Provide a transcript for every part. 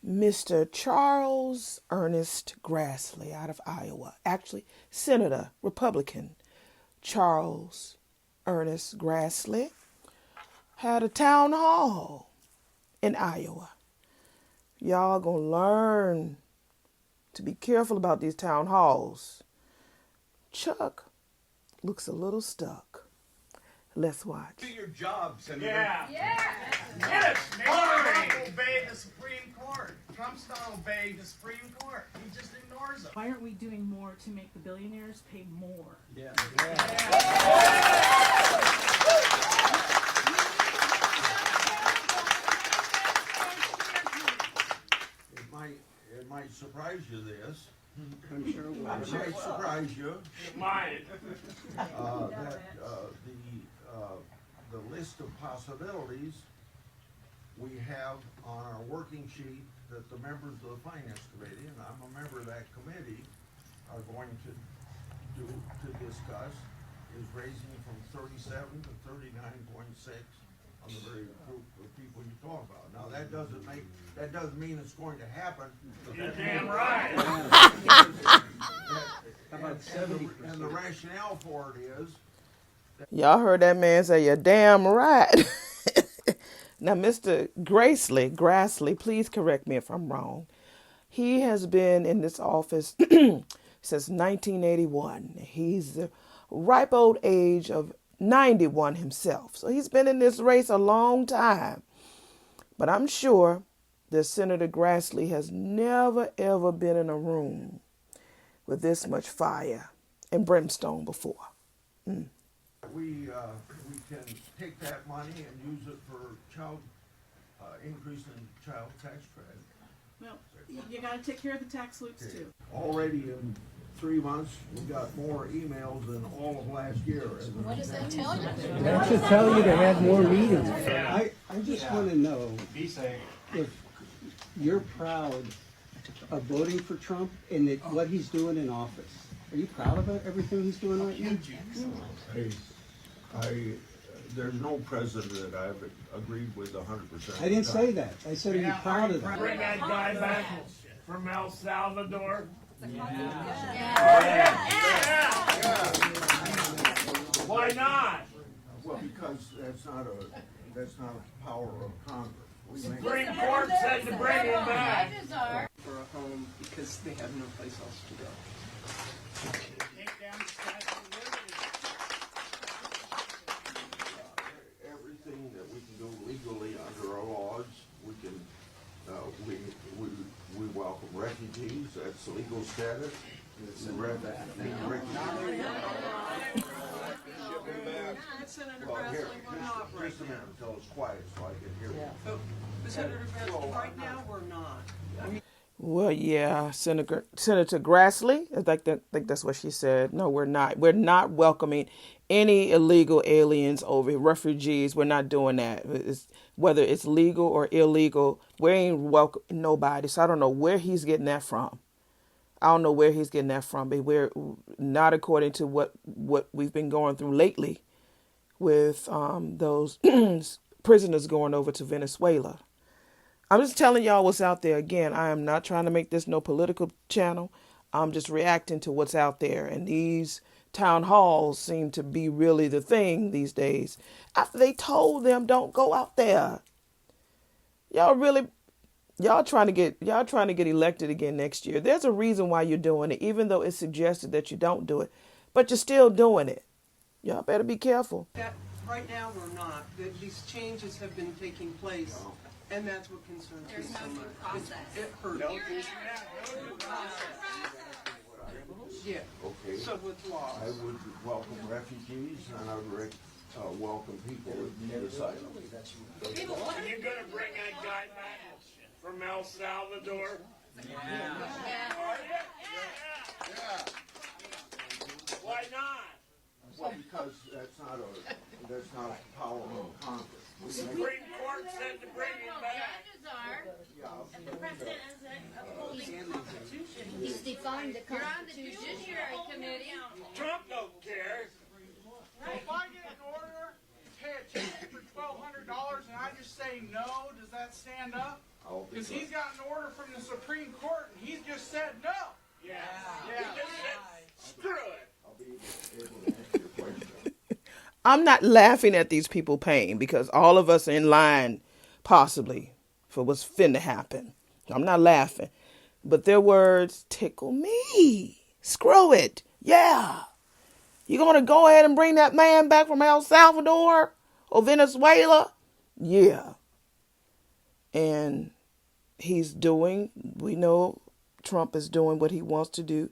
Mr. Charles Ernest Grassley out of Iowa. Actually, Senator, Republican Charles Ernest Grassley had a town hall in Iowa. Y'all gonna learn to be careful about these town halls. Chuck looks a little stuck. Let's watch. Do your job, Senator. Yeah. Yes, Trump obey the Supreme Court. Trump's not obeying the Supreme Court. He just ignores them. Why aren't we doing more to make the billionaires pay more? Yeah. It might surprise you this. I'm sure it will. It might surprise you. It might. That the list of possibilities we have on our working sheet that the members of the Finance Committee, and I'm a member of that committee, are going to discuss is raising from 37 to 39.6 on the very group of people you talk about. Now that doesn't mean it's going to happen. You're damn right. And the rationale for it is. Y'all heard that man say, "You're damn right." Now, Mr. Grassley, please correct me if I'm wrong. He has been in this office since 1981. He's the ripe old age of 91 himself. So he's been in this race a long time. But I'm sure that Senator Grassley has never, ever been in a room with this much fire and brimstone before. We can take that money and use it for increase in child tax credit. Well, you got to take care of the tax loops too. Already in 3 months, we got more emails than all of last year. What does that tell you? That should tell you to have more meetings. I just want to know if you're proud of voting for Trump and what he's doing in office. Are you proud of everything he's doing right now? There's no president that I've agreed with 100%. I didn't say that. I said, are you proud of that? Bring that guy back from El Salvador. Why not? Well, because that's not a power of Congress. Supreme Court said to bring him back. For a home because they have no place else to go. Everything that we can do legally under our laws, we can. We welcome refugees. That's legal status. Senator Well, here, Grassley, we're not right just a minute now. until it's quiet so I can hear you. But Senator Grassley, right now we're not. Well, yeah, Senator Grassley, I think that's what she said. No, we're not. We're not welcoming any illegal aliens over here, refugees. We're not doing that. Whether it's legal or illegal, we ain't welcome nobody. So I don't know where he's getting that from. But we're not according to what we've been going through lately with those prisoners going over to Venezuela. I'm just telling y'all what's out there. Again, I am not trying to make this no political channel. I'm just reacting to what's out there. And these town halls seem to be really the thing these days. After they told them don't go out there. Y'all trying to get elected again next year. There's a reason why you're doing it, even though it's suggested that you don't do it. But you're still doing it. Y'all better be careful. Right now we're not. These changes have been taking place. And that's what concerns me so much. It hurts. Yeah. Okay. So with laws. I would welcome refugees and I would welcome people that need asylum. Are you going to bring that guy back from El Salvador? Yeah. Why not? Well, because that's not a power of Congress. The Supreme Court said to bring him back. And the president is upholding the Constitution. He's defined the Constitution. You're on the Judiciary Committee. Trump don't care. If I get an order, pay a ticket for $1,200, and I just say no, does that stand up? I'll be Because glad. he's got an order from the Supreme Court and he's just said no. Yeah. He just said, screw it. I'll be able to answer your question. I'm not laughing at these people paying because all of us are in line possibly for what's finna happen. I'm not laughing. But their words tickle me. Screw it. Yeah. You gonna go ahead and bring that man back from El Salvador or Venezuela? Yeah. And we know Trump is doing what he wants to do.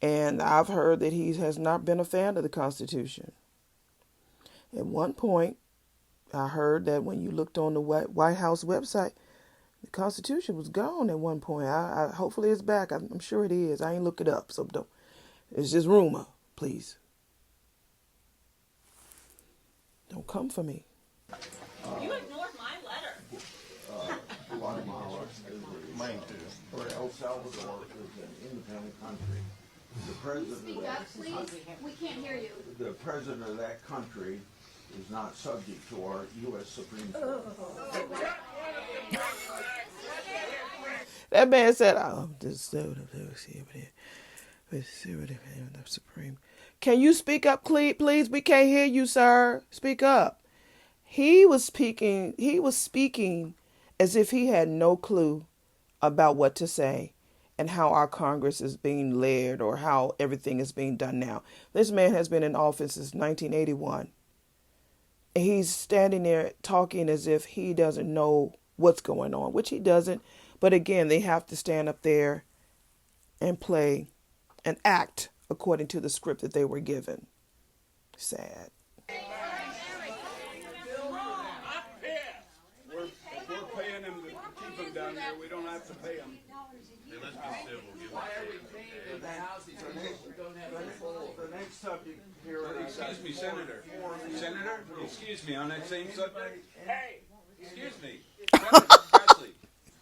And I've heard that he has not been a fan of the Constitution. At one point, I heard that when you looked on the White House website, the Constitution was gone at one point. Hopefully it's back. I'm sure it is. I ain't look it up, so don't. It's just rumor. Please, don't come for me. You ignored my letter. Guatemala or El Salvador is an independent country. The president Speak of up, that, please. We can't hear you. the president of that country is not subject to our U.S. Supreme Court. That man said, "Oh, the Supreme." Can you speak up, please? We can't hear you, sir. Speak up. He was speaking as if he had no clue about what to say and how our Congress is being led or how everything is being done now. This man has been in office since 1981. And he's standing there talking as if he doesn't know what's going on, which he doesn't. But again, they have to stand up there and play and act according to the script that they were given. Sad. We're paying him to keep him down here. We don't have to pay him. The next subject here. Excuse me, Senator. Senator, excuse me, on that same subject. Hey, excuse me. Senator Grassley,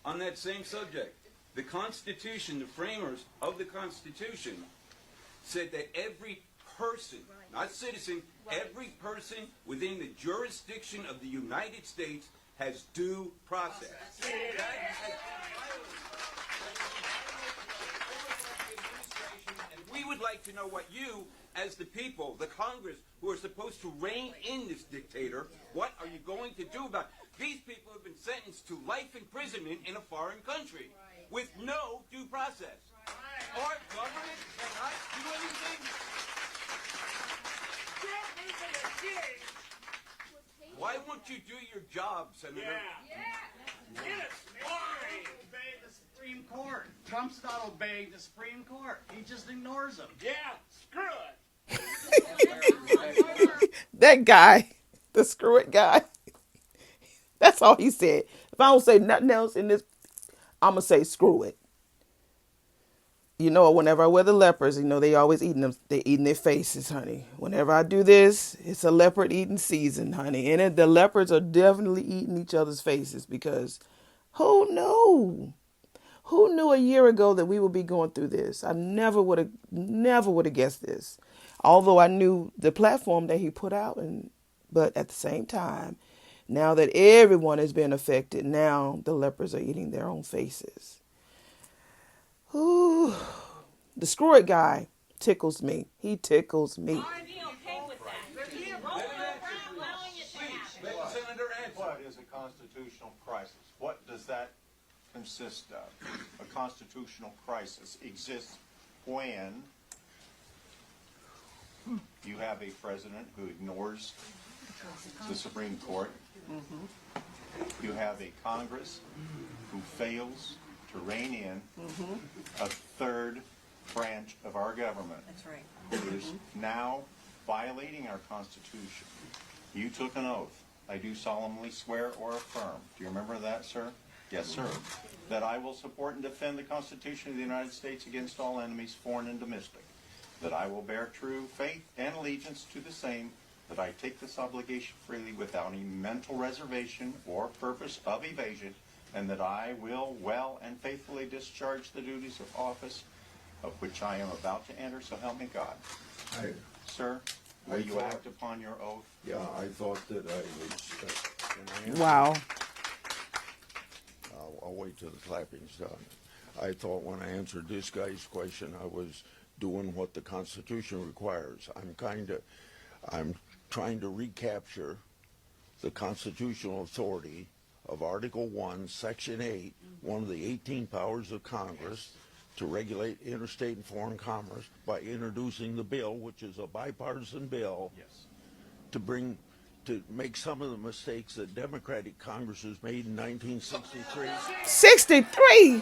on that same subject. The Constitution, the framers of the Constitution, said that every person, not citizen, every person within the jurisdiction of the United States has due process. And we would like to know what you, as the people, the Congress, who are supposed to rein in this dictator, what are you going to do about it? These people have been sentenced to life imprisonment in a foreign country with no due process. Our government cannot do anything. Why won't you do your job, Senator? Obey the Supreme Court. Trump's not obeying the Supreme Court. He just ignores them. Yeah, screw it. That guy, the screw it guy. That's all he said. If I don't say nothing else in this, I'm going to say screw it. You know, whenever I wear the leopards, you know, they always eating them. They eating their faces, honey. Whenever I do this, it's a leopard eating season, honey. And the leopards are definitely eating each other's faces because who knew? Who knew a year ago that we would be going through this? I never would have guessed this. Although I knew the platform that he put out, but at the same time, now that everyone has been affected, now the leopards are eating their own faces. Ooh, the screw it guy tickles me. He tickles me. I'd be okay with that. Roll over allowing it to happen. Let the Senator answer. What is a constitutional crisis? What does that consist of? A constitutional crisis exists when you have a president who ignores the Supreme Court. You have a Congress who fails to rein in a third branch of our government. That's right. Who is now violating our Constitution. You took an oath. I do solemnly swear or affirm. Do you remember that, sir? Yes, sir. That I will support and defend the Constitution of the United States against all enemies, foreign and domestic. That I will bear true faith and allegiance to the same. That I take this obligation freely without any mental reservation or purpose of evasion. And that I will well and faithfully discharge the duties of office of which I am about to enter, so help me God. Sir, will you act upon your oath? Yeah, I thought that I was. Wow. I'll wait till the clapping's done. I thought when I answered this guy's question, I was doing what the Constitution requires. I'm trying to recapture the constitutional authority of Article 1, Section 8, one of the 18 powers of Congress to regulate interstate and foreign commerce by introducing the bill, which is a bipartisan bill, to make some of the mistakes that Democratic Congresses made in 1963. 63.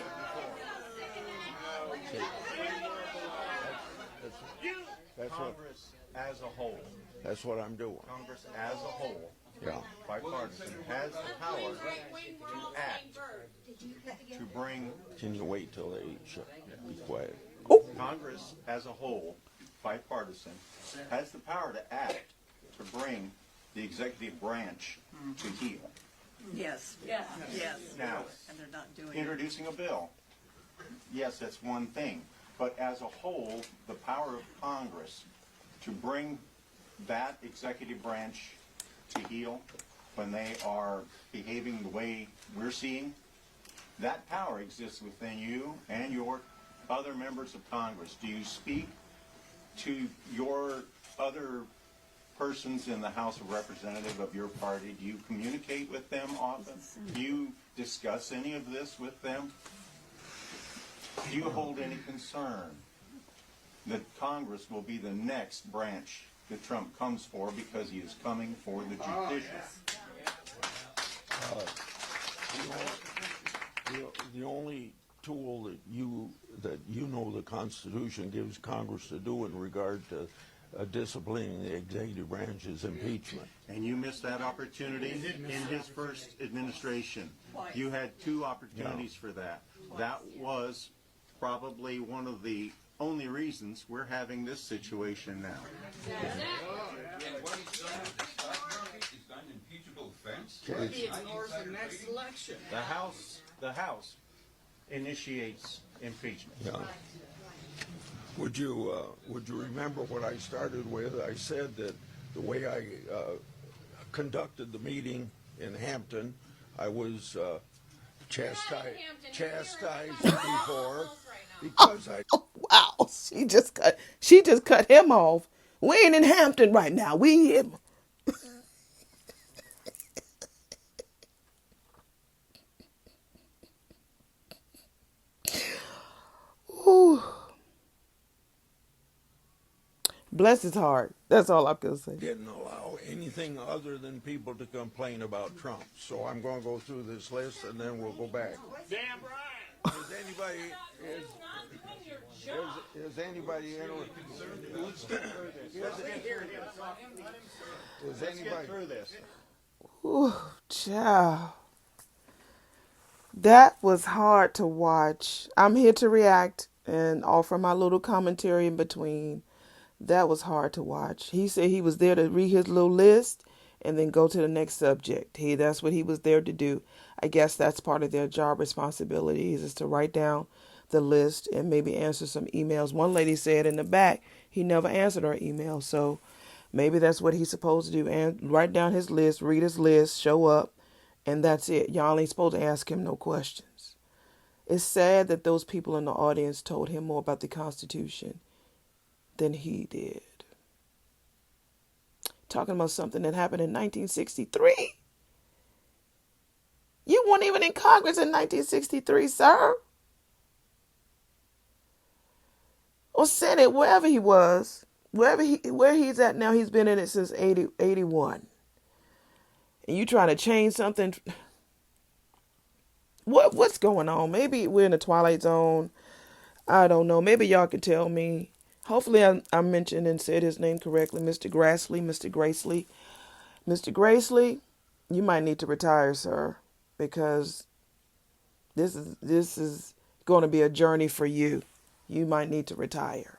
That's what, Congress as a whole, that's what I'm doing. Congress as a whole, Yeah. bipartisan, has the power to act, to bring Can you wait till they be quiet? Congress as a whole, bipartisan, has the power to act to bring the executive branch to heel. Yes, Yeah. yes. Now, And they're not doing it. introducing a bill, yes, that's one thing. But as a whole, the power of Congress to bring that executive branch to heel when they are behaving the way we're seeing, that power exists within you and your other members of Congress. Do you speak to your other persons in the House of Representatives of your party? Do you communicate with them often? Do you discuss any of this with them? Do you hold any concern that Congress will be the next branch that Trump comes for because he is coming for the judicial? The only tool that you know the Constitution gives Congress to do in regard to disciplining the executive branch is impeachment. And you missed that opportunity in his first administration. You had two opportunities for that. That was probably one of the only reasons we're having this situation now. And what he's done with the stock market, he's done an impeachable offense. He ignores the next election. The House initiates impeachment. Yeah. Would you remember what I started with? I said that the way I conducted the meeting in Hampton, I was chastised before because I. Oh, wow, she just cut him off. We ain't in Hampton right now. We in. Ooh. Bless his heart. That's all I can say. Didn't allow anything other than people to complain about Trump. So I'm going to go through this list and then we'll go back. Damn right. Is anybody Is anybody Through this. Ooh, child. That was hard to watch. I'm here to react and offer my little commentary in between. That was hard to watch. He said he was there to read his little list and then go to the next subject. That's what he was there to do. I guess that's part of their job responsibilities is to write down the list and maybe answer some emails. One lady said in the back he never answered her email, so maybe that's what he's supposed to do, and write down his list, read his list, show up, and that's it. Y'all ain't supposed to ask him no questions. It's sad that those people in the audience told him more about the Constitution than he did. Talking about something that happened in 1963. You weren't even in Congress in 1963, sir. Or Senate, wherever he was. Where he's at now, he's been in it since 81. And you trying to change something. What's going on? Maybe we're in the Twilight Zone. I don't know. Maybe y'all can tell me. Hopefully I mentioned and said his name correctly. Mr. Grassley, Mr. Grassley. Mr. Grassley, you might need to retire, sir. Because this is going to be a journey for you. You might need to retire.